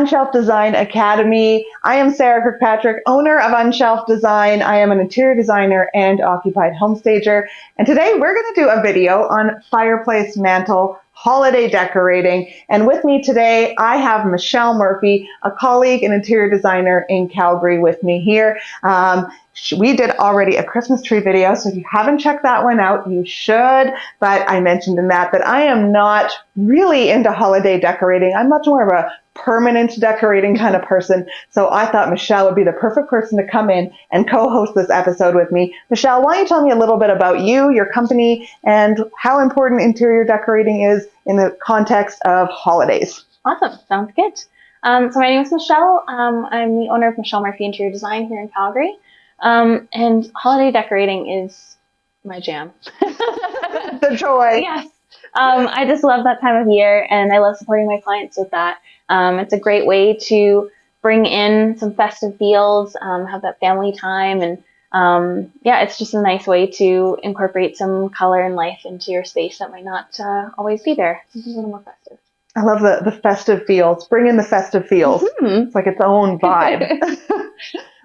Unshelf Design Academy. I am Sarah Kirkpatrick, owner of Unshelf Design. I am an interior designer and occupied homestager. And today we're going to do a video on fireplace mantle holiday decorating. And with me today, I have Michelle Murphy, a colleague and interior designer in Calgary with me here. We did already a Christmas tree video, so if you haven't checked that one out, you should. But I mentioned in that I am not really into holiday decorating. I'm much more of a permanent decorating kind of person. So I thought Michelle would be the perfect person to come in and co-host this episode with me. Michelle, why don't you tell me a little bit about you, your company, and how important interior decorating is in the context of holidays? Awesome. Sounds good. So my name is Michelle. I'm the owner of Michelle Murphy Interior Design here in Calgary. And holiday decorating is my jam. The joy. Yes. I just love that time of year, and I love supporting my clients with that. It's a great way to bring in some festive feels, have that family time, and yeah, it's just a nice way to incorporate some color and life into your space that might not always be there. Something a little more festive. I love the festive feels. Bring in the festive feels. Mm-hmm. It's like its own vibe.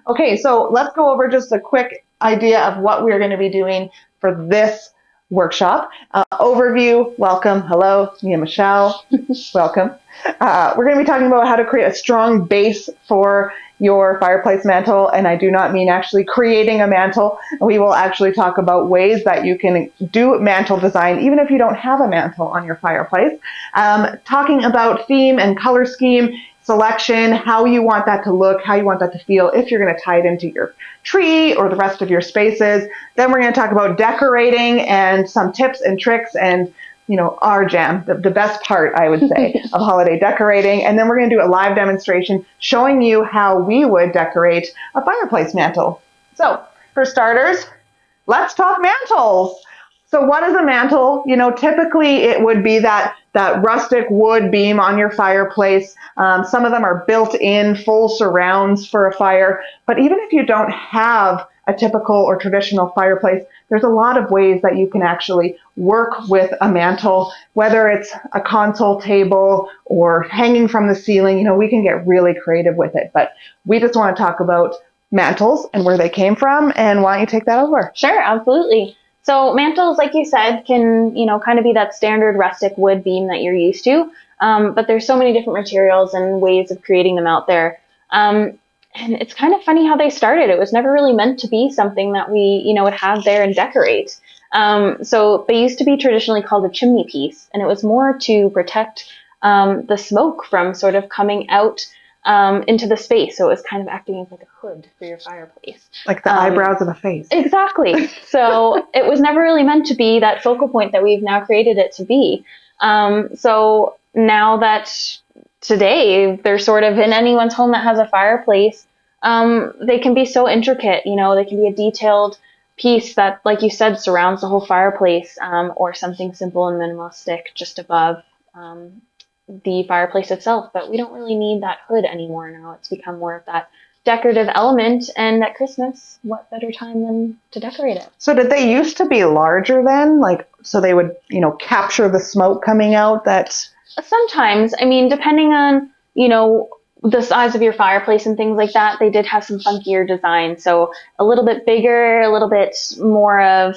Okay, so let's go over just a quick idea of what we're going to be doing for this workshop. Overview, welcome, hello, me and Michelle, welcome. We're going to be talking about how to create a strong base for your fireplace mantle, and I do not mean actually creating a mantle. We will actually talk about ways that you can do mantle design even if you don't have a mantle on your fireplace. Talking about theme and color scheme, selection, how you want that to look, how you want that to feel, if you're going to tie it into your tree or the rest of your spaces. Then we're going to talk about decorating and some tips and tricks and, you know, our jam, the best part, I would say, of holiday decorating. And then we're going to do a live demonstration showing you how we would decorate a fireplace mantle. So, for starters, let's talk mantles. So what is a mantle? You know, typically it would be that rustic wood beam on your fireplace. Some of them are built-in full surrounds for a fire. But even if you don't have a typical or traditional fireplace, there's a lot of ways that you can actually work with a mantle, whether it's a console table or hanging from the ceiling. You know, we can get really creative with it. But we just want to talk about mantles and where they came from. And why don't you take that over? Sure, absolutely. So mantles, like you said, can, you know, kind of be that standard rustic wood beam that you're used to. But there's so many different materials and ways of creating them out there. And it's kind of funny how they started. It was never really meant to be something that we, you know, would have there and decorate. So they used to be traditionally called a chimney piece, and it was more to protect the smoke from sort of coming out into the space. So it was kind of acting as like a hood for your fireplace. Like the eyebrows of a face. Exactly. So it was never really meant to be that focal point that we've now created it to be. So now that today they're sort of in anyone's home that has a fireplace, they can be so intricate, you know, they can be a detailed piece that, like you said, surrounds the whole fireplace, or something simple and minimalistic just above the fireplace itself. But we don't really need that hood anymore now. It's become more of that decorative element, and at Christmas, what better time than to decorate it? So did they used to be larger then? Like, so they would, you know, capture the smoke coming out? Sometimes, I mean, depending on, you know, the size of your fireplace and things like that, they did have some funkier design. So a little bit bigger, a little bit more of,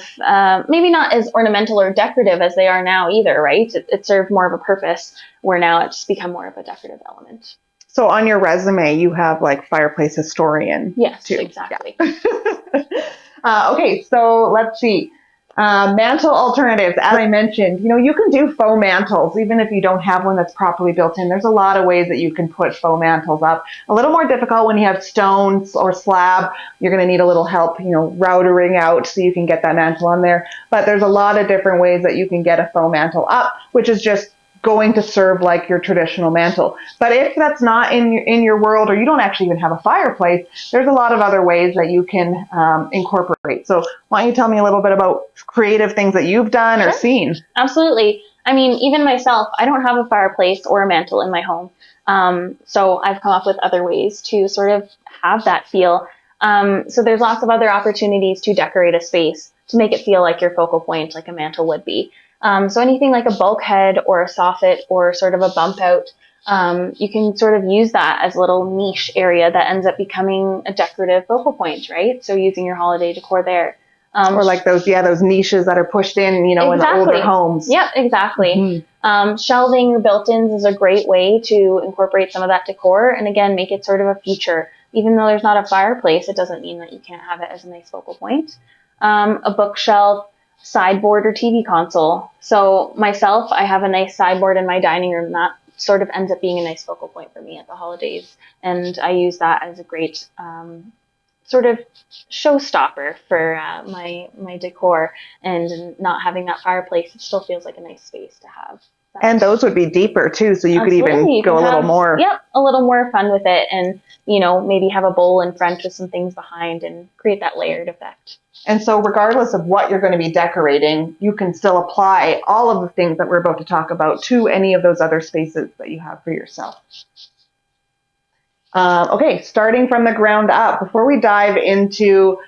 maybe not as ornamental or decorative as they are now either, right? It served more of a purpose, where now it's become more of a decorative element. So on your resume, you have like fireplace historian. Yes, too. Exactly. Yeah. Okay, so let's see. Mantle alternatives, as I mentioned, you know, you can do faux mantles, even if you don't have one that's properly built in. There's a lot of ways that you can put faux mantles up. A little more difficult when you have stones or slab. You're going to need a little help, you know, routering out so you can get that mantle on there. But there's a lot of different ways that you can get a faux mantle up, which is just going to serve like your traditional mantle. But if that's not in your world, or you don't actually even have a fireplace, there's a lot of other ways that you can incorporate. So why don't you tell me a little bit about creative things that you've done or seen? Absolutely. I mean, even myself, I don't have a fireplace or a mantle in my home. So I've come up with other ways to sort of have that feel. So there's lots of other opportunities to decorate a space to make it feel like your focal point, like a mantle would be. So anything like a bulkhead or a soffit or sort of a bump out you can sort of use that as a little niche area that ends up becoming a decorative focal point, right? So using your holiday decor there. Or like those niches that are pushed in, you know, exactly. in the older homes. Yep, exactly. Mm-hmm. Shelving or built-ins is a great way to incorporate some of that decor and again, make it sort of a feature. Even though there's not a fireplace, it doesn't mean that you can't have it as a nice focal point. A bookshelf, sideboard, or TV console. So myself, I have a nice sideboard in my dining room that sort of ends up being a nice focal point for me at the holidays. And I use that as a great sort of showstopper for my decor, and not having that fireplace, it still feels like a nice space to have. And those would be deeper too, so you Absolutely. could even go a little more. Yep, a little more fun with it, and you know, maybe have a bowl in front with some things behind and create that layered effect. And so regardless of what you're going to be decorating, you can still apply all of the things that we're about to talk about to any of those other spaces that you have for yourself. Okay, starting from the ground up, before we dive into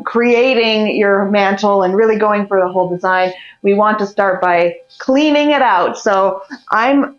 creating your mantle and really going for the whole design, we want to start by cleaning it out. So I'm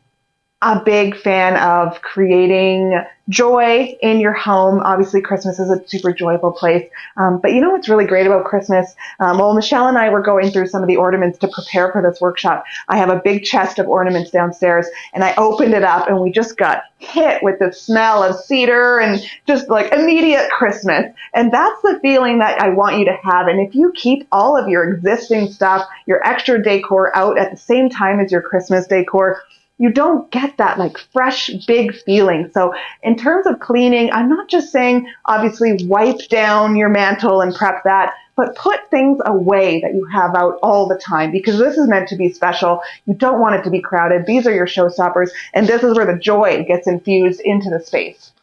a big fan of creating joy in your home. Obviously, Christmas is a super joyful place. But you know what's really great about Christmas? Well, Michelle and I were going through some of the ornaments to prepare for this workshop. I have a big chest of ornaments downstairs, and I opened it up, and we just got hit with the smell of cedar and just like immediate Christmas. And that's the feeling that I want you to have. And if you keep all of your existing stuff, your extra decor out at the same time as your Christmas decor, you don't get that like fresh, big feeling. So in terms of cleaning, I'm not just saying, obviously, wipe down your mantle and prep that, but put things away that you have out all the time, because this is meant to be special. You don't want it to be crowded. These are your showstoppers, and this is where the joy gets infused into the space.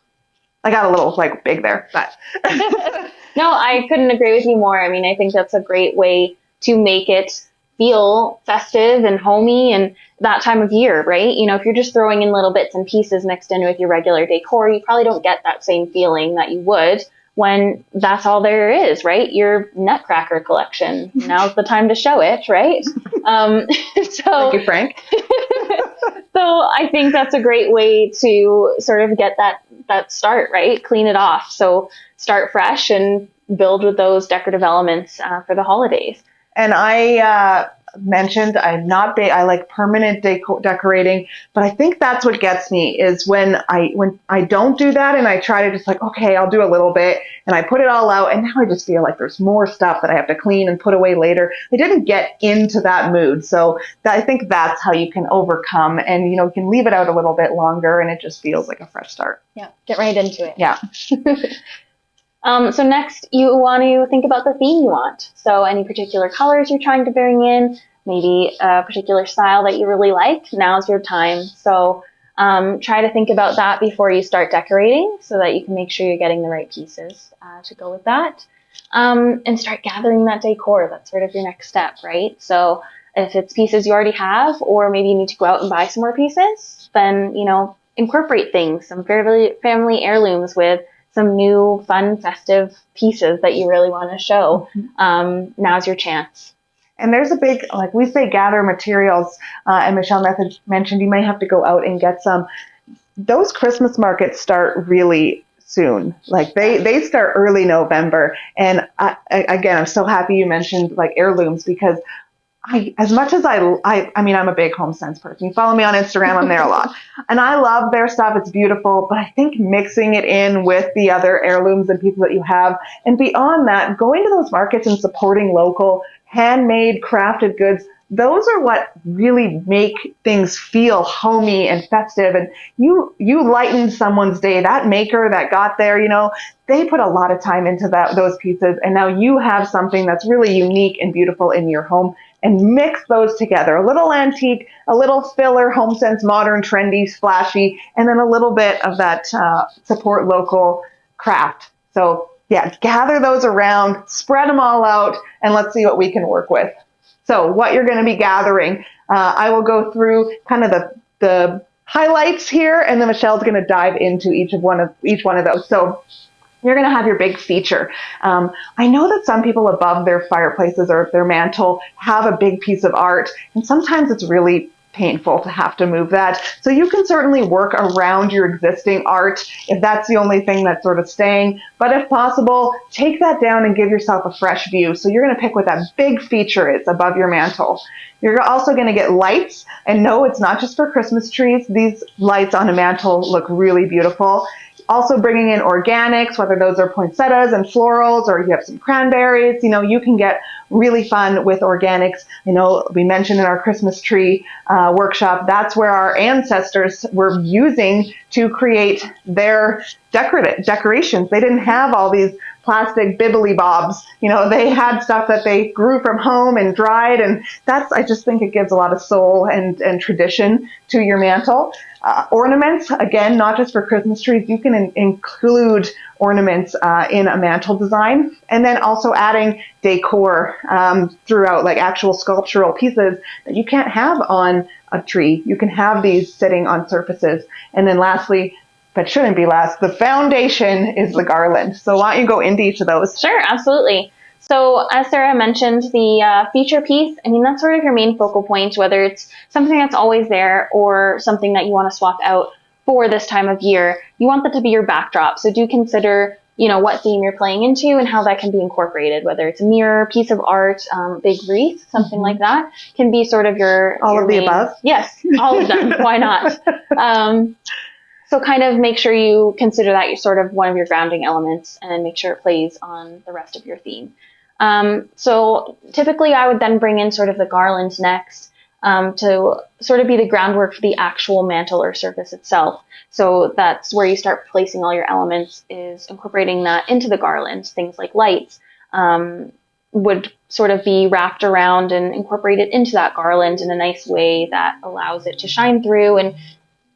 I got a little like big there, but. No, I couldn't agree with you more. I mean, I think that's a great way to make it feel festive and homey and that time of year, right? You know, if you're just throwing in little bits and pieces mixed in with your regular decor, you probably don't get that same feeling that you would when that's all there is, right? Your Nutcracker collection. Now's the time to show it, right? Thank you, Frank. So I think that's a great way to sort of get that start, right? Clean it off. So start fresh and build with those decorative elements for the holidays. And I mentioned I like permanent decorating, but I think that's what gets me is when I don't do that and I try to just like, okay, I'll do a little bit and I put it all out and now I just feel like there's more stuff that I have to clean and put away later. I didn't get into that mood. So I think that's how you can overcome, and you can leave it out a little bit longer and it just feels like a fresh start. Yeah, get right into it. Yeah. So next, you want to think about the theme you want. So any particular colors you're trying to bring in, maybe a particular style that you really like, now's your time. So try to think about that before you start decorating so that you can make sure you're getting the right pieces to go with that. And start gathering that decor. That's sort of your next step, right? So if it's pieces you already have, or maybe you need to go out and buy some more pieces, then, incorporate things, some family heirlooms with some new, fun, festive pieces that you really want to show. Now's your chance. And there's a big, like we say, gather materials. And Michelle mentioned you may have to go out and get some. Those Christmas markets start really soon. Like they start early November. And again, I'm so happy you mentioned like heirlooms, because as much as I mean, I'm a big HomeSense person. You follow me on Instagram, I'm there a lot. And I love their stuff. It's beautiful. But I think mixing it in with the other heirlooms and people that you have, and beyond that, going to those markets and supporting local, handmade, crafted goods, those are what really make things feel homey and festive. And you lighten someone's day. That maker that got there, they put a lot of time into those pieces. And now you have something that's really unique and beautiful in your home. And mix those together. A little antique, a little filler, HomeSense, modern, trendy, splashy, and then a little bit of that support local craft. So yeah, gather those around, spread them all out, and let's see what we can work with. So what you're going to be gathering, I will go through kind of the highlights here, and then Michelle's going to dive into each one of those. So you're going to have your big feature. I know that some people above their fireplaces or their mantle have a big piece of art, and sometimes it's really painful to have to move that. So you can certainly work around your existing art if that's the only thing that's sort of staying. But if possible, take that down and give yourself a fresh view. So you're going to pick what that big feature is above your mantle. You're also going to get lights. And no, it's not just for Christmas trees. These lights on a mantle look really beautiful. Also bringing in organics, whether those are poinsettias and florals or you have some cranberries, you can get really fun with organics. We mentioned in our Christmas tree workshop, that's where our ancestors were using to create their decorations. They didn't have all these plastic bibbly bobs. They had stuff that they grew from home and dried, and I just think it gives a lot of soul and tradition to your mantle. Ornaments, again, not just for Christmas trees. You can include ornaments in a mantle design, and then also adding decor throughout, like actual sculptural pieces that you can't have on a tree. You can have these sitting on surfaces. And then lastly, but shouldn't be last, the foundation is the garland. So why don't you go into each of those? Sure, absolutely. So as Sarah mentioned, the feature piece, that's sort of your main focal point, whether it's something that's always there or something that you want to swap out for this time of year. You want that to be your backdrop. So do consider, what theme you're playing into and how that can be incorporated, whether it's a mirror, piece of art, big wreath, something like that, can be sort of your All of the above? Yes, all of them. Why not? So kind of make sure you consider that you're sort of one of your grounding elements and make sure it plays on the rest of your theme. So typically I would then bring in sort of the garland next to sort of be the groundwork for the actual mantle or surface itself. So that's where you start placing all your elements, is incorporating that into the garland. Things like lights would sort of be wrapped around and incorporated into that garland in a nice way that allows it to shine through and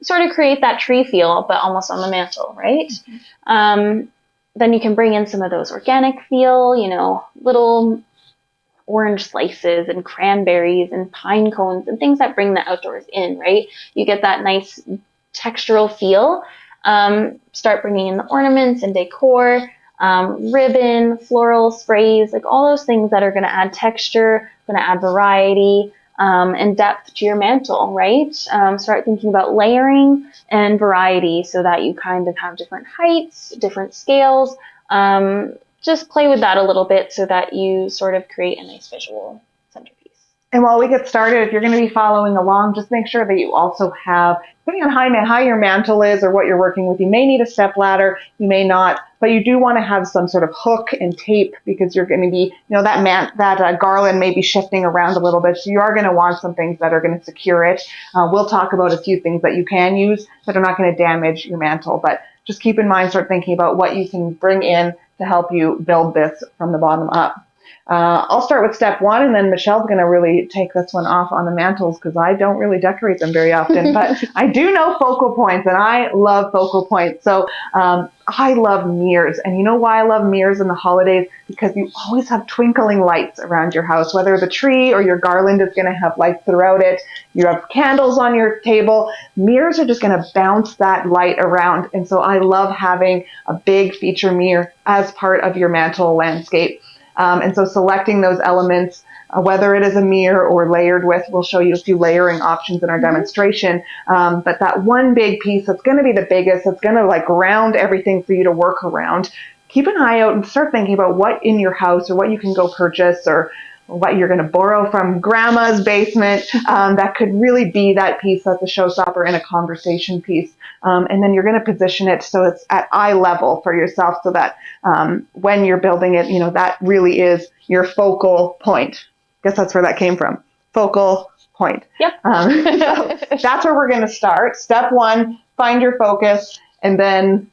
sort of create that tree feel, but almost on the mantle, right? Mm-hmm. Then you can bring in some of those organic feel, little orange slices and cranberries and pine cones and things that bring the outdoors in, right? You get that nice textural feel. Start bringing in the ornaments and decor, ribbon, floral sprays, like all those things that are going to add texture, going to add variety, and depth to your mantle, right? Start thinking about layering and variety so that you kind of have different heights, different scales. Just play with that a little bit so that you sort of create a nice visual centerpiece. And while we get started, if you're going to be following along, just make sure that you also have, depending on how your mantle is or what you're working with, you may need a step ladder, you may not, but you do want to have some sort of hook and tape because you're going to be, that garland may be shifting around a little bit, so you are going to want some things that are going to secure it. We'll talk about a few things that you can use that are not going to damage your mantle, but just keep in mind, start thinking about what you can bring in to help you build this from the bottom up. I'll start with step one, and then Michelle's going to really take this one off on the mantles because I don't really decorate them very often, but I do know focal points, and I love focal points. So I love mirrors, and you know why I love mirrors in the holidays? Because you always have twinkling lights around your house, whether the tree or your garland is going to have lights throughout it. You have candles on your table. Mirrors are just going to bounce that light around, and so I love having a big feature mirror as part of your mantle landscape. And so selecting those elements, whether it is a mirror or layered with, we'll show you a few layering options in our demonstration. But that one big piece that's going to be the biggest, that's going to like ground everything for you to work around. Keep an eye out and start thinking about what in your house or what you can go purchase or what you're going to borrow from grandma's basement that could really be that piece that's a showstopper and a conversation piece. And then you're going to position it so it's at eye level for yourself so that when you're building it, that really is your focal point. Guess that's where that came from. Focal point. Yep. So that's where we're going to start. Step one, find your focus and then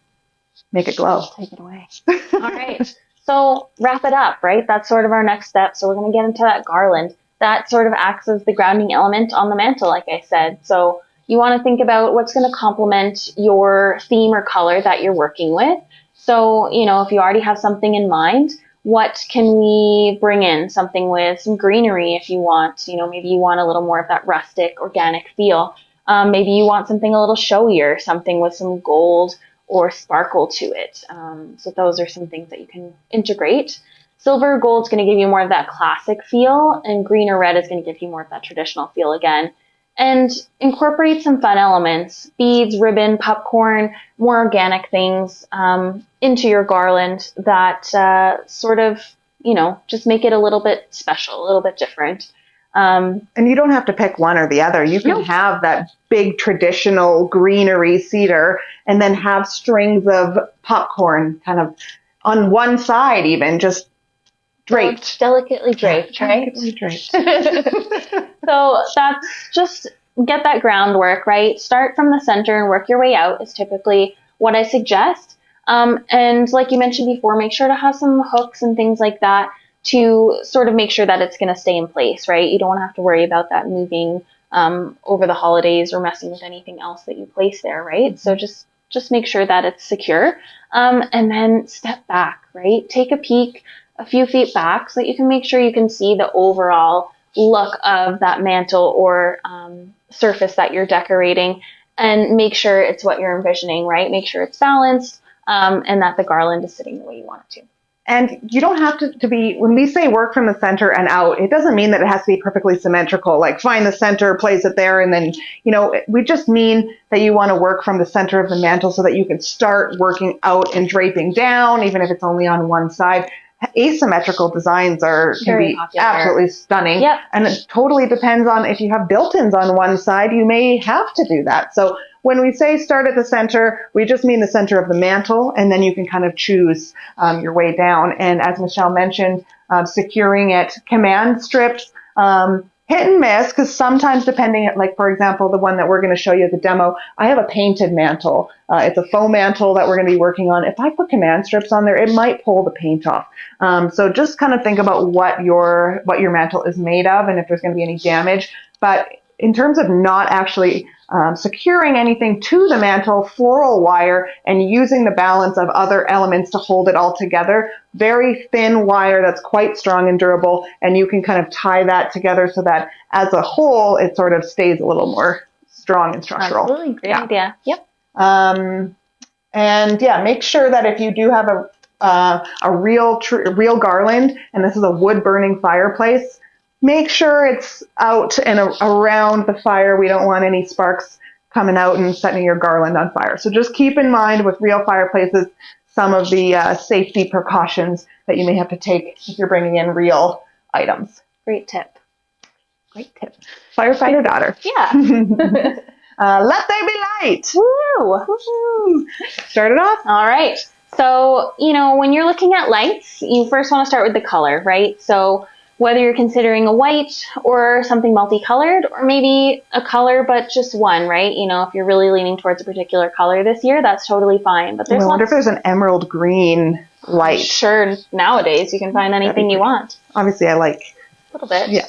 make it glow. Take it away. All right. So wrap it up, right? That's sort of our next step. So we're going to get into that garland. That sort of acts as the grounding element on the mantle, like I said. So you want to think about what's going to complement your theme or color that you're working with. So, if you already have something in mind, what can we bring in? Something with some greenery if you want. Maybe you want a little more of that rustic, organic feel. Maybe you want something a little showier, something with some gold or sparkle to it. So those are some things that you can integrate. Silver or gold is going to give you more of that classic feel, and green or red is going to give you more of that traditional feel again. and incorporate some fun elements, beads, ribbon, popcorn, more organic things into your garland that sort of, just make it a little bit special, a little bit different. And you don't have to pick one or the other. You can have that big traditional greenery cedar and then have strings of popcorn kind of on one side even, just draped. Delicately draped, right? Delicately draped. So that's just get that groundwork, right? Start from the center and work your way out is typically what I suggest. And like you mentioned before, make sure to have some hooks and things like that to sort of make sure that it's going to stay in place, right? You don't want to have to worry about that moving over the holidays or messing with anything else that you place there, right? So just make sure that it's secure. And then step back, right? Take a peek a few feet back so that you can make sure you can see the overall look of that mantle or surface that you're decorating, and make sure it's what you're envisioning, right? Make sure it's balanced and that the garland is sitting the way you want it to. And you don't have to be, when we say work from the center and out, it doesn't mean that it has to be perfectly symmetrical, like find the center, place it there, and then, we just mean that you want to work from the center of the mantle so that you can start working out and draping down, even if it's only on one side. Asymmetrical designs can be absolutely stunning. Yep. And it totally depends on if you have built-ins on one side, you may have to do that. So when we say start at the center, we just mean the center of the mantle, and then you can kind of choose your way down. And as Michelle mentioned, securing it, command strips, hit and miss, because sometimes depending, like for example, the one that we're going to show you at the demo, I have a painted mantle. It's a faux mantle that we're going to be working on. If I put command strips on there, it might pull the paint off. So just kind of think about what your mantle is made of and if there's going to be any damage. But in terms of not actually securing anything to the mantle, floral wire and using the balance of other elements to hold it all together, very thin wire that's quite strong and durable, and you can kind of tie that together so that as a whole it sort of stays a little more strong and structural. Absolutely, great idea. Yep. And yeah, make sure that if you do have a real garland, and this is a wood burning fireplace, make sure it's out and around the fire. We don't want any sparks coming out and setting your garland on fire. So just keep in mind with real fireplaces some of the safety precautions that you may have to take if you're bringing in real items. Great tip. Firefighter daughter. Yeah. Let there be light. Woo! Woo-hoo. Start it off. All right. So, when you're looking at lights, you first want to start with the color, right? So whether you're considering a white or something multicolored, or maybe a color but just one, right? If you're really leaning towards a particular color this year, that's totally fine. But I wonder if there's an emerald green light. Sure, nowadays you can find anything you want. Obviously, I like a little bit. Yeah.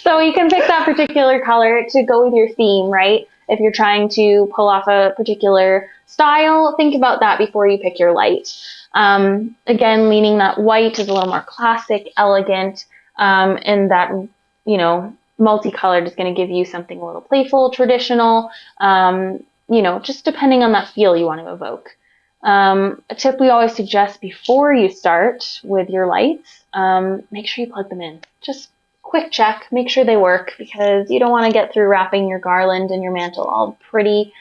So you can pick that particular color to go with your theme, right? If you're trying to pull off a particular style, think about that before you pick your light. Again, leaning that white is a little more classic, elegant, and that, multicolored is going to give you something a little playful, traditional, just depending on that feel you want to evoke. A tip we always suggest before you start with your lights, make sure you plug them in. Just quick check, make sure they work, because you don't want to get through wrapping your garland and your mantle all pretty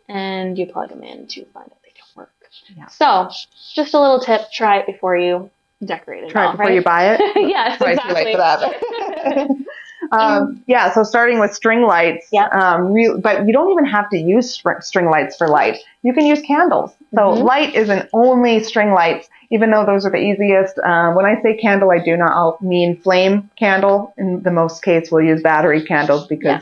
and you plug them in to find out they don't work. Yeah. So just a little tip, try it before you decorate it. Try it before you buy it? Yes, exactly. Too late for that. So starting with string lights, but you don't even have to use string lights for light. You can use candles. So light isn't only string lights, even though those are the easiest. When I say candle, I do not mean flame candle. In the most case, we'll use battery candles because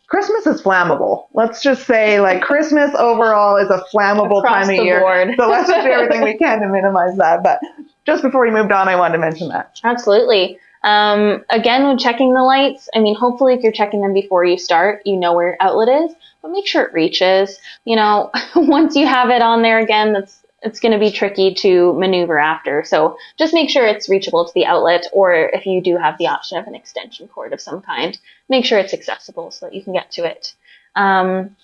Christmas is flammable. Let's just say, Christmas overall is a flammable time of year. Board. So let's just do everything we can to minimize that. But just before we moved on, I wanted to mention that. Absolutely. Again, when checking the lights, hopefully if you're checking them before you start, you know where your outlet is, but make sure it reaches. Once you have it on there again, it's going to be tricky to maneuver after. So just make sure it's reachable to the outlet, or if you do have the option of an extension cord of some kind, make sure it's accessible so that you can get to it. And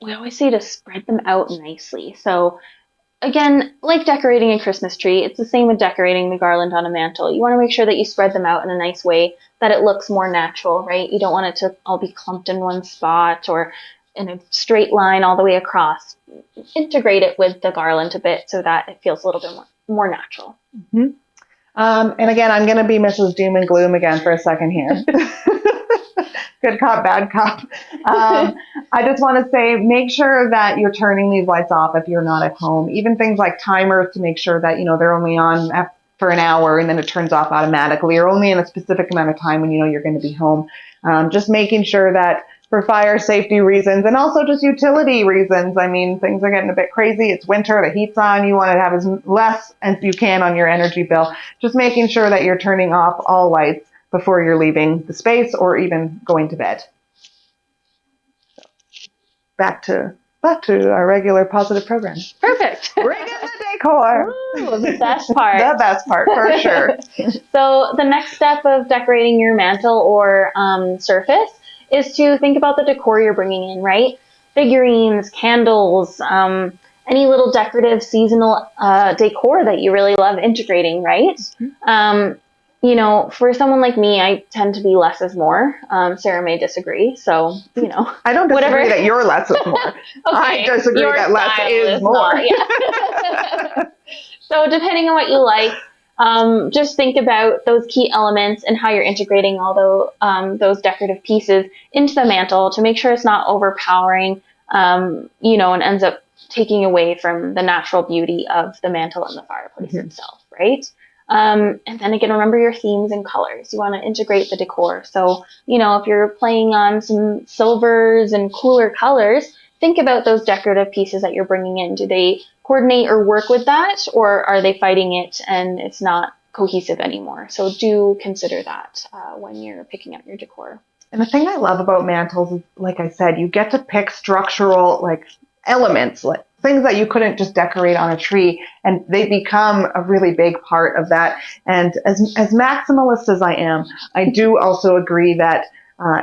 we always say to spread them out nicely. So again, like decorating a Christmas tree, it's the same with decorating the garland on a mantle. You want to make sure that you spread them out in a nice way, that it looks more natural, right? You don't want it to all be clumped in one spot or in a straight line all the way across. Integrate it with the garland a bit so that it feels a little bit more natural. Mm-hmm. And again, I'm going to be Mrs. Doom and Gloom again for a second here. Good cop, bad cop. I just want to say, make sure that you're turning these lights off if you're not at home. Even things like timers to make sure that, they're only on for an hour and then it turns off automatically, or only in a specific amount of time when you know you're going to be home. Just making sure that for fire safety reasons and also just utility reasons. I mean, things are getting a bit crazy. It's winter, the heat's on. You want to have as less as you can on your energy bill. Just making sure that you're turning off all lights before you're leaving the space or even going to bed. So, back to our regular positive program. Perfect. Bring in the decor. Ooh, the best part. The best part, for sure. So the next step of decorating your mantle or surface is to think about the decor you're bringing in, right? Figurines, candles, any little decorative seasonal decor that you really love integrating, right? Mm-hmm. For someone like me, I tend to be less is more. Sarah may disagree, so, I don't disagree that you're less is more. Okay. I disagree that less is more. Yeah. So depending on what you like, just think about those key elements and how you're integrating all those decorative pieces into the mantle to make sure it's not overpowering, and ends up taking away from the natural beauty of the mantle and the fireplace itself, right? And then again, remember your themes and colors. You want to integrate the decor. So, if you're playing on some silvers and cooler colors, think about those decorative pieces that you're bringing in. Do they coordinate or work with that, or are they fighting it and it's not cohesive anymore? So do consider that when you're picking out your decor. And the thing I love about mantles is, like I said, you get to pick structural elements, like things that you couldn't just decorate on a tree, and they become a really big part of that. And as maximalist as I am, I do also agree that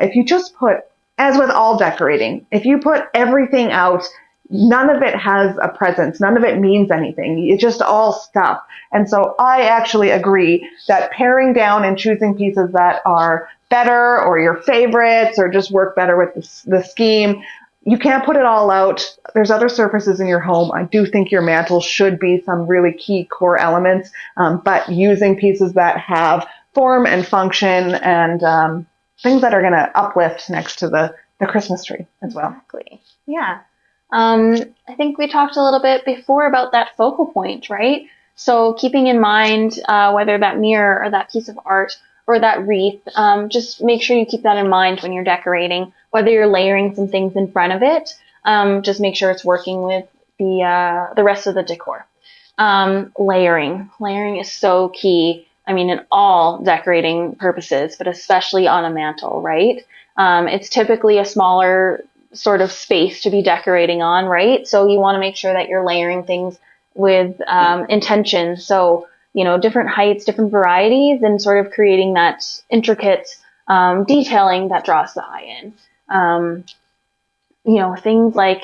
if you just put, as with all decorating, if you put everything out, none of it has a presence. None of it means anything. It's just all stuff. And so I actually agree that paring down and choosing pieces that are better or your favorites or just work better with the scheme, you can't put it all out. There's other surfaces in your home. I do think your mantle should be some really key core elements, but using pieces that have form and function and things that are going to uplift next to the Christmas tree as well. Exactly. Yeah. I think we talked a little bit before about that focal point, right? So keeping in mind whether that mirror or that piece of art or that wreath, just make sure you keep that in mind when you're decorating, whether you're layering some things in front of it, just make sure it's working with the rest of the decor. Layering is so key. I mean, in all decorating purposes, but especially on a mantle, right? It's typically a smaller sort of space to be decorating on, right? So you want to make sure that you're layering things with intention. So, different heights, different varieties, and sort of creating that intricate detailing that draws the eye in. Things like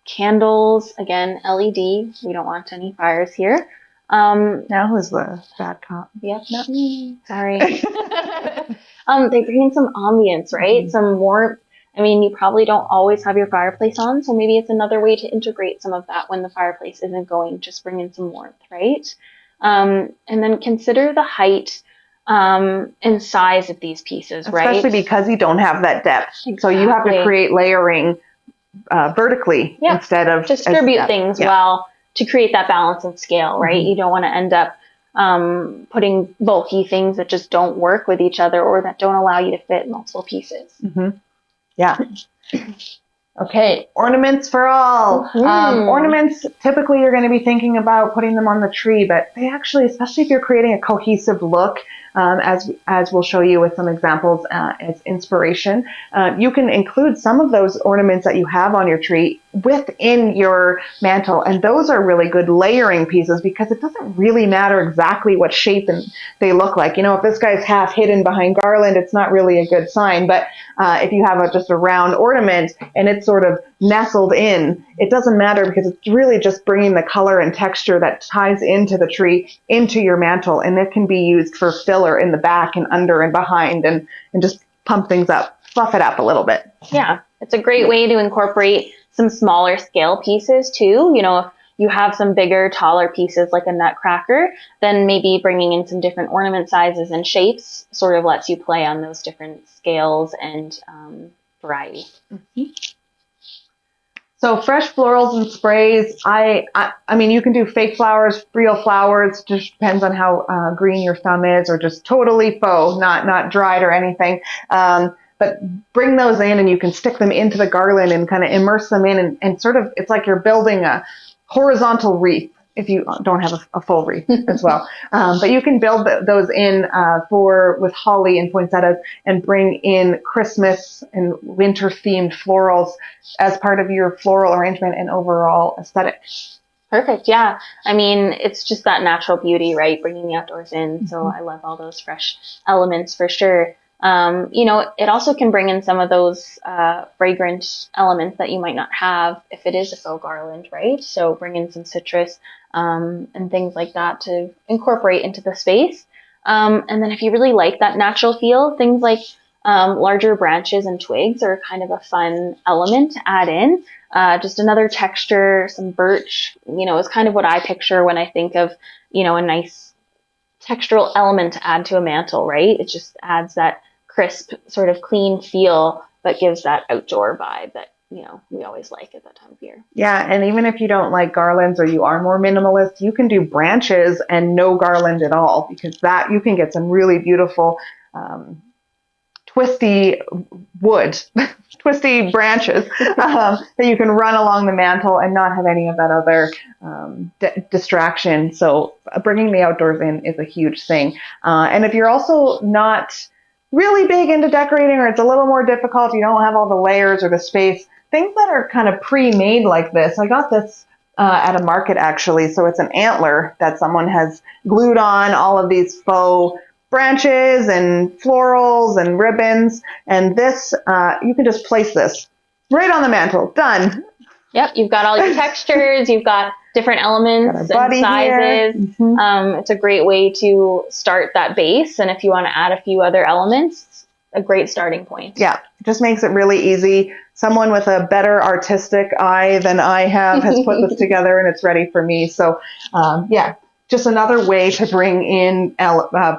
candles, again, LED. We don't want any fires here. Now who's the bad cop? Yep, not me. Sorry. They bring in some ambience, right? Mm-hmm. Some warmth. I mean, you probably don't always have your fireplace on, so maybe it's another way to integrate some of that when the fireplace isn't going. Just bring in some warmth, right? And then consider the height and size of these pieces, right? Especially because you don't have that depth. Exactly. So you have to create layering vertically instead of... Distribute things well to create that balance and scale, right? Mm-hmm. You don't want to end up putting bulky things that just don't work with each other or that don't allow you to fit multiple pieces. Mm-hmm. Yeah. Okay, ornaments for all. Mm-hmm. Ornaments, typically you're going to be thinking about putting them on the tree, but they actually, especially if you're creating a cohesive look, as we'll show you with some examples as inspiration, you can include some of those ornaments that you have on your tree within your mantle, and those are really good layering pieces because it doesn't really matter exactly what shape they look like. If this guy's half hidden behind garland, it's not really a good sign, but if you have just a round ornament and it's sort of nestled in, it doesn't matter because it's really just bringing the color and texture that ties into the tree into your mantle. And it can be used for filler in the back and under and behind and just pump things up, fluff it up a little bit. Yeah, it's a great way to incorporate some smaller scale pieces too. You know, if you have some bigger, taller pieces like a nutcracker, then maybe bringing in some different ornament sizes and shapes sort of lets you play on those different scales and variety. Mm-hmm. So fresh florals and sprays, I mean, you can do fake flowers, real flowers, just depends on how green your thumb is, or just totally faux, not dried or anything. But bring those in and you can stick them into the garland and kind of immerse them in and sort of, it's like you're building a horizontal wreath if you don't have a full wreath as well. But you can build those in with holly and poinsettias and bring in Christmas and winter themed florals as part of your floral arrangement and overall aesthetic. Perfect. Yeah. I mean, it's just that natural beauty, right? Bringing the outdoors in. So I love all those fresh elements for sure. You know, it also can bring in some of those fragrant elements that you might not have if it is a faux garland, right? So bring in some citrus and things like that to incorporate into the space. And then if you really like that natural feel, things like larger branches and twigs are kind of a fun element to add in. Just another texture, some birch, you know, is kind of what I picture when I think of, you know, a nice textural element to add to a mantle, right? It just adds that crisp, sort of clean feel that gives that outdoor vibe that, you know, we always like at that time of year. Yeah, and even if you don't like garlands or you are more minimalist, you can do branches and no garland at all, because that you can get some really beautiful twisty wood, twisty branches that you can run along the mantle and not have any of that other distraction. So bringing the outdoors in is a huge thing. And if you're also not really big into decorating, or it's a little more difficult, you don't have all the layers or the space, things that are kind of pre-made like this. I got this at a market actually. So it's an antler that someone has glued on all of these faux branches and florals and ribbons. And this, you can just place this right on the mantle. Done. Yep, you've got all your textures, you've got different elements and sizes. Mm-hmm. It's a great way to start that base. And if you want to add a few other elements, it's a great starting point. Yeah, it just makes it really easy. Someone with a better artistic eye than I have has put this together and it's ready for me. So, yeah, just another way to bring in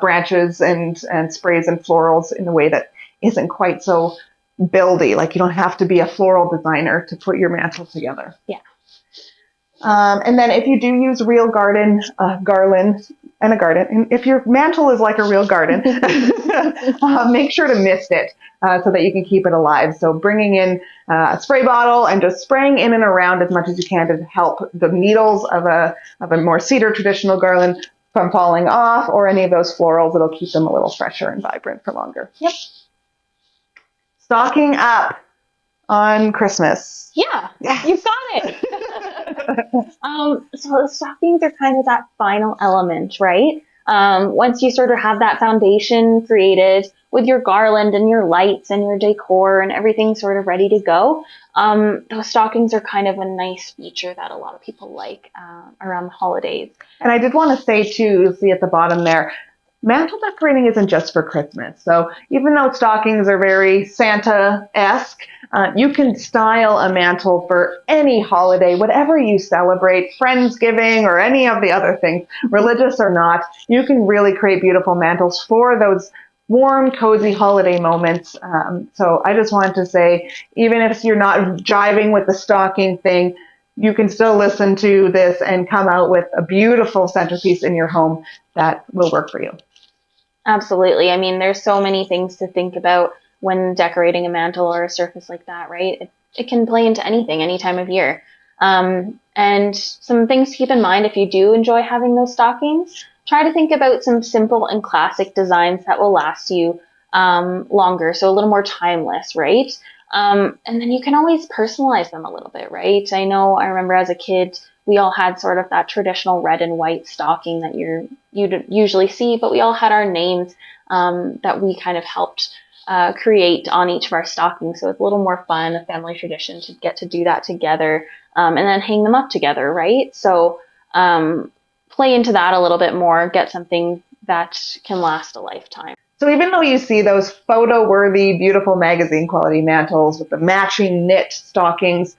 branches and sprays and florals in a way that isn't quite so buildy. Like you don't have to be a floral designer to put your mantle together. Yeah. And then if you do use real garland and a garden, and if your mantle is like a real garden, make sure to mist it so that you can keep it alive. So bringing in a spray bottle and just spraying in and around as much as you can to help the needles of a more cedar traditional garland from falling off, or any of those florals. It'll keep them a little fresher and vibrant for longer. Yep. Stocking up on Christmas. Yeah, you've got it. So the stockings are kind of that final element, right? Once you sort of have that foundation created with your garland and your lights and your decor and everything sort of ready to go, those stockings are kind of a nice feature that a lot of people like around the holidays. And I did want to say too, you'll see at the bottom there, mantle decorating isn't just for Christmas. So even though stockings are very Santa-esque, you can style a mantle for any holiday, whatever you celebrate, Friendsgiving or any of the other things, religious or not. You can really create beautiful mantles for those warm, cozy holiday moments. So I just wanted to say, even if you're not jiving with the stocking thing, you can still listen to this and come out with a beautiful centerpiece in your home that will work for you. Absolutely. I mean, there's so many things to think about when decorating a mantle or a surface like that, right? It can play into anything, any time of year. And some things to keep in mind if you do enjoy having those stockings, try to think about some simple and classic designs that will last you longer, so a little more timeless, right? And then you can always personalize them a little bit, right? I remember as a kid, we all had sort of that traditional red and white stocking that you'd usually see, but we all had our names that we kind of helped create on each of our stockings. So it's a little more fun, a family tradition to get to do that together, and then hang them up together, right? So play into that a little bit more, get something that can last a lifetime. So even though you see those photo-worthy, beautiful magazine quality mantles with the matching knit stockings,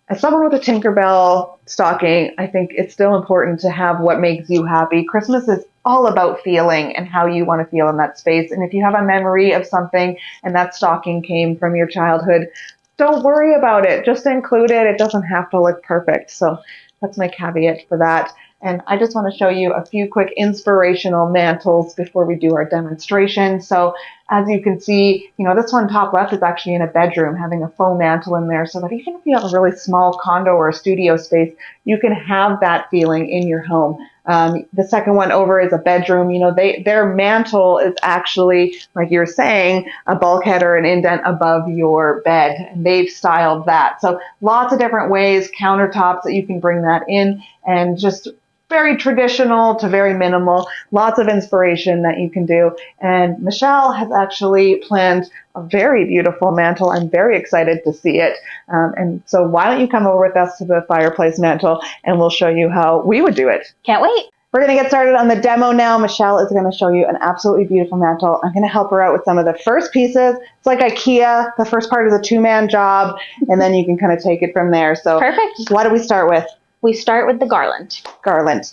as someone with a Tinkerbell stocking, I think it's still important to have what makes you happy. Christmas is all about feeling and how you want to feel in that space. And if you have a memory of something and that stocking came from your childhood, don't worry about it. Just include it. It doesn't have to look perfect. So that's my caveat for that. And I just want to show you a few quick inspirational mantles before we do our demonstration. So as you can see, this one top left is actually in a bedroom, having a faux mantle in there, so that even if you have a really small condo or a studio space, you can have that feeling in your home. The second one over is a bedroom. Their mantle is actually, like you're saying, a bulkhead or an indent above your bed, and they've styled that. So lots of different ways, countertops that you can bring that in, and just very traditional to very minimal, lots of inspiration that you can do. And Michelle has actually planned a very beautiful mantle. I'm very excited to see it. And so why don't you come over with us to the Fireplace mantle and we'll show you how we would do it. Can't wait. We're going to get started on the demo now. Michelle is going to show you an absolutely beautiful mantle. I'm going to help her out with some of the first pieces. It's like IKEA. The first part is a two-man job, and then you can kind of take it from there. So perfect. What do we start with? We start with the garland. Garland.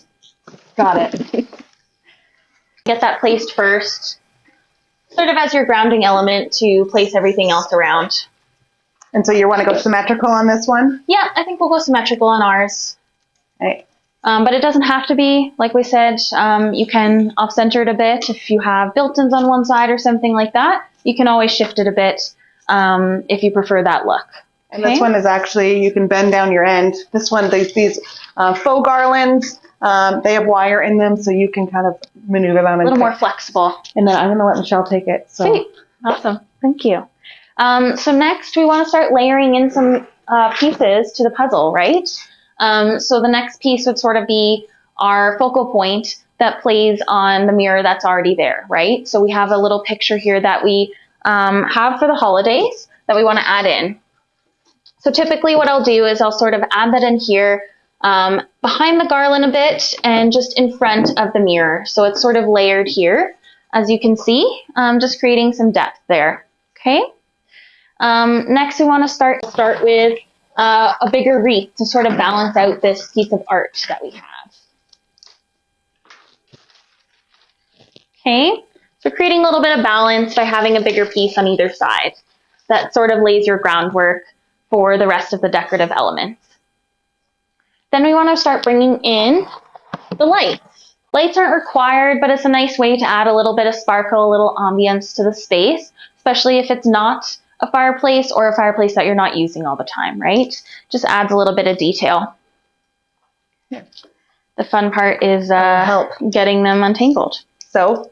Got it. Get that placed first, sort of as your grounding element to place everything else around. And so you want to go symmetrical on this one? Yeah, I think we'll go symmetrical on ours. Okay. But it doesn't have to be, like we said, you can off-center it a bit. If you have built-ins on one side or something like that, you can always shift it a bit if you prefer that look. And this one is actually, you can bend down your end. This one, these faux garlands, they have wire in them, so you can kind of maneuver them. A little more flexible. And then I'm going to let Michelle take it. So. Sweet. Awesome. Thank you. So next, we want to start layering in some pieces to the puzzle, right? So the next piece would sort of be our focal point that plays on the mirror that's already there, right? So we have a little picture here that we have for the holidays that we want to add in. So typically what I'll do is I'll sort of add that in here behind the garland a bit and just in front of the mirror. So it's sort of layered here, as you can see, just creating some depth there, okay? Next we want to start with a bigger wreath to sort of balance out this piece of art that we have. Okay, so creating a little bit of balance by having a bigger piece on either side. That sort of lays your groundwork for the rest of the decorative elements. Then we want to start bringing in the lights. Lights aren't required, but it's a nice way to add a little bit of sparkle, a little ambience to the space, especially if it's not a fireplace or a fireplace that you're not using all the time, right? Just adds a little bit of detail. Yeah. The fun part is getting them untangled. So,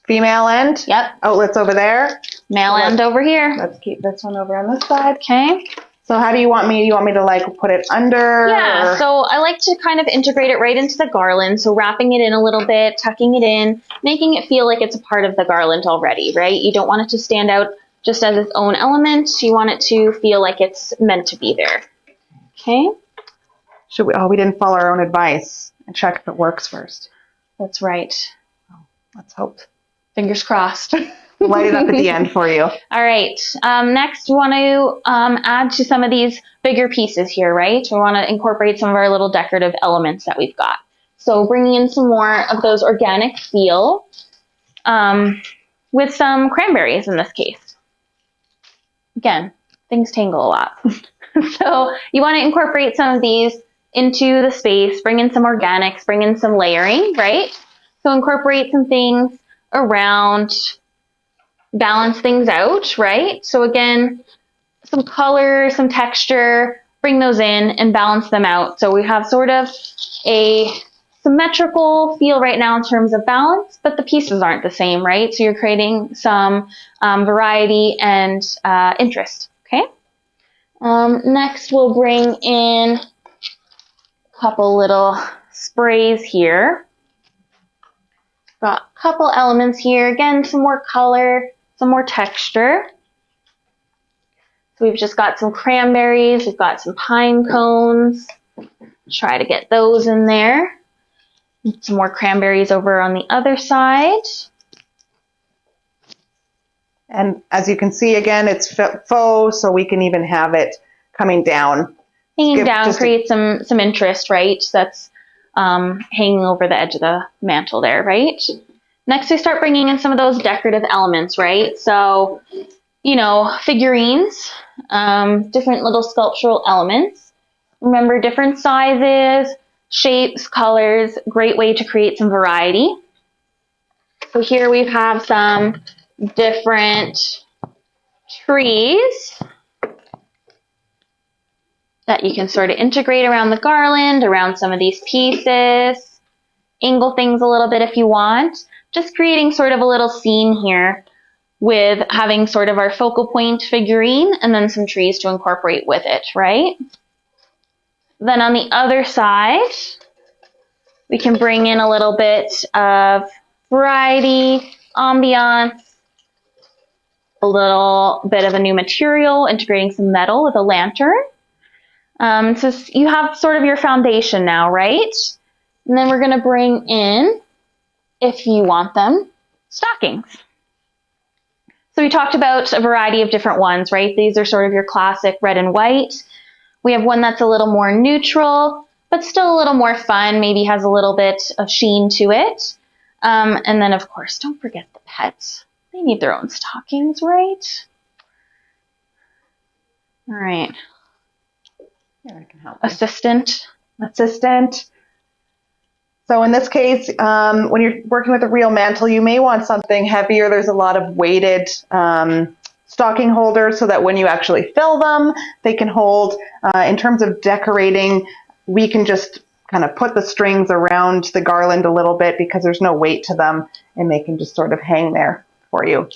female end. Yep. Outlets over there. Male end over here. Let's keep this one over on this side. Okay. So how do you want me? You want me to like put it under? Yeah, or? so I like to kind of integrate it right into the garland. So wrapping it in a little bit, tucking it in, making it feel like it's a part of the garland already, right? You don't want it to stand out just as its own element. You want it to feel like it's meant to be there. Okay. Should we? Oh, we didn't follow our own advice and check if it works first. That's right. Oh, let's hope. Fingers crossed. Light it up at the end for you. All right. Next, we want to add to some of these bigger pieces here, right? We want to incorporate some of our little decorative elements that we've got. So bringing in some more of those organic feel with some cranberries in this case. Again, things tangle a lot. So you want to incorporate some of these into the space, bring in some organics, bring in some layering, right? So incorporate some things around, balance things out, right? So again, some color, some texture, bring those in and balance them out. So we have sort of a symmetrical feel right now in terms of balance, but the pieces aren't the same, right? So you're creating some variety and interest, okay? Next, we'll bring in a couple little sprays here. Got a couple elements here. Again, some more color, some more texture. So we've just got some cranberries, we've got some pine cones. Try to get those in there. Some more cranberries over on the other side. And as you can see, again, it's faux, so we can even have it coming down. Hanging down creates some interest, right? That's hanging over the edge of the mantle there, right? Next, we start bringing in some of those decorative elements, right? So, you know, figurines, different little sculptural elements. Remember, different sizes, shapes, colors, great way to create some variety. So here we have some different trees that you can sort of integrate around the garland, around some of these pieces, angle things a little bit if you want. Just creating sort of a little scene here with having sort of our focal point figurine and then some trees to incorporate with it, right? Then on the other side, we can bring in a little bit of variety, ambiance, a little bit of a new material, integrating some metal with a lantern. So you have sort of your foundation now, right? And then we're going to bring in, if you want them, stockings. So we talked about a variety of different ones, right? These are sort of your classic red and white. We have one that's a little more neutral, but still a little more fun, maybe has a little bit of sheen to it. And then, of course, don't forget the pets. They need their own stockings, right? All right. Here, I can help. Assistant. So in this case, when you're working with a real mantle, you may want something heavier. There's a lot of weighted stocking holders so that when you actually fill them, they can hold. In terms of decorating, we can just kind of put the strings around the garland a little bit because there's no weight to them and they can just sort of hang there for you.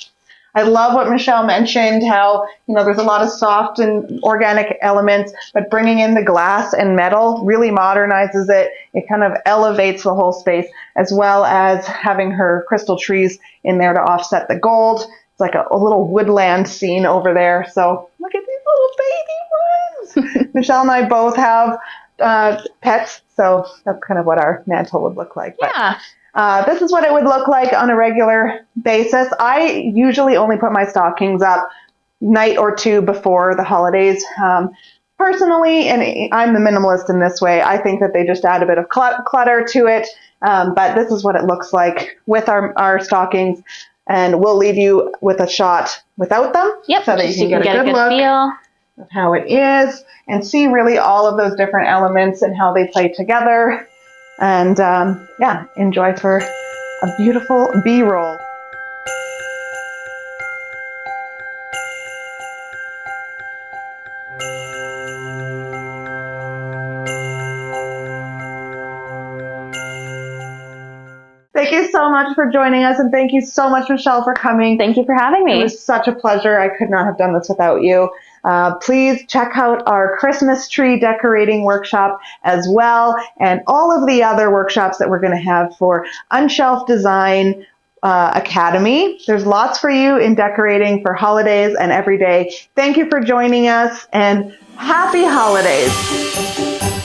I love what Michelle mentioned, how, you know, there's a lot of soft and organic elements, but bringing in the glass and metal really modernizes it. It kind of elevates the whole space, as well as having her crystal trees in there to offset the gold. It's like a little woodland scene over there. So look at these little baby ones. Michelle and I both have pets, so that's kind of what our mantle would look like. Yeah. This is what it would look like on a regular basis. I usually only put my stockings up night or two before the holidays. Personally, and I'm the minimalist in this way, I think that they just add a bit of clutter to it. But this is what it looks like with our stockings. And we'll leave you with a shot without them. Yep, so that you can get a good look feel of how it is and see really all of those different elements and how they play together. And yeah, enjoy for a beautiful B-roll. Thank you so much for joining us, and thank you so much, Michelle, for coming. Thank you for having me. It was such a pleasure. I could not have done this without you. Please check out our Christmas tree decorating workshop as well, and all of the other workshops that we're going to have for Unshelf Design Academy. There's lots for you in decorating for holidays and every day. Thank you for joining us, and happy holidays.